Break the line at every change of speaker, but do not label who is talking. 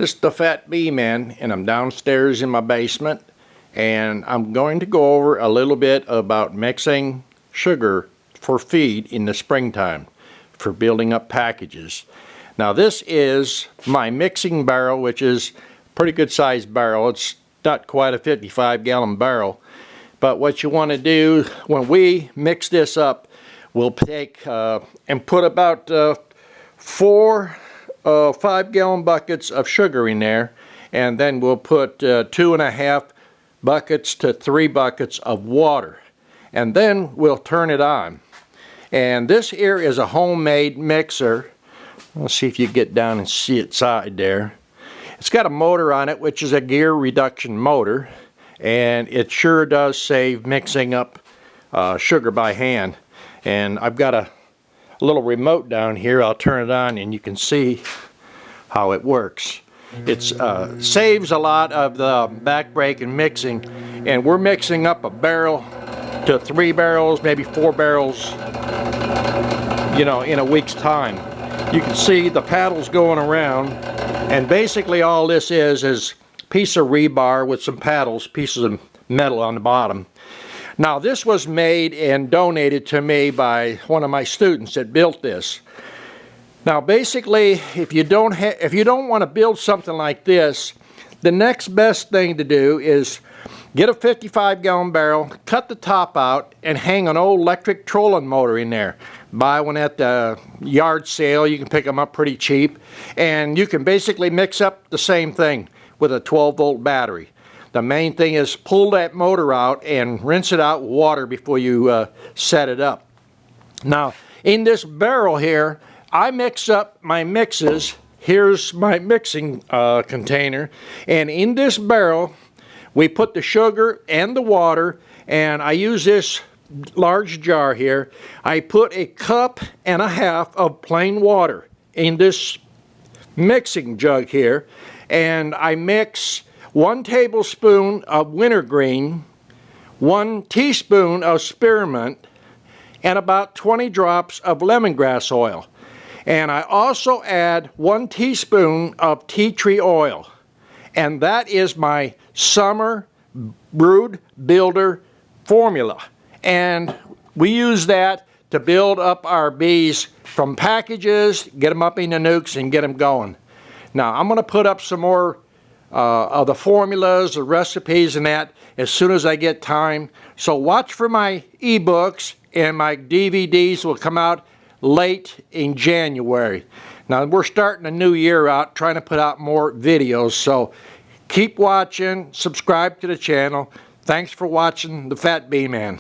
This is the Fat Bee Man, and I'm downstairs in my basement, and I'm going to go over a little bit about mixing sugar for feed in the springtime for building up packages. Now this is my mixing barrel, which is a pretty good sized barrel. It's not quite a 55-gallon barrel, but what you want to do when we mix this up, we'll take and put about 4 5-gallon buckets of sugar in there, and then we'll put 2.5 buckets to 3 buckets of water, and then we'll turn it on. And this here is a homemade mixer. Let's see if you get down and see its side there. It's got a motor on it, which is a gear reduction motor, and it sure does save mixing up sugar by hand. And I've got a little remote down here. I'll turn it on and you can see how it works. It saves a lot of the back brake and mixing, and we're mixing up a barrel to 3 barrels, maybe 4 barrels, you know, in a week's time. You can see the paddles going around, and basically all this is a piece of rebar with some paddles, pieces of metal on the bottom. Now this was made and donated to me by one of my students that built this. Now basically, if you don't want to build something like this, the next best thing to do is get a 55-gallon barrel, cut the top out, and hang an old electric trolling motor in there. Buy one at the yard sale. You can pick them up pretty cheap, and you can basically mix up the same thing with a 12-volt battery. The main thing is pull that motor out and rinse it out with water before you set it up. Now, in this barrel here, I mix up my mixes. Here's my mixing container. And in this barrel, we put the sugar and the water, and I use this large jar here. I put 1.5 cups of plain water in this mixing jug here, and I mix 1 tablespoon of wintergreen, 1 teaspoon of spearmint, and about 20 drops of lemongrass oil. And I also add 1 teaspoon of tea tree oil. And that is my summer brood builder formula. And we use that to build up our bees from packages, get them up in the nukes, and get them going. Now I'm going to put up some more of the formulas, the recipes, and that as soon as I get time. So watch for my ebooks, and my DVDs will come out late in January. Now we're starting a new year out, trying to put out more videos, so keep watching, subscribe to the channel. Thanks for watching the Fat Bee Man.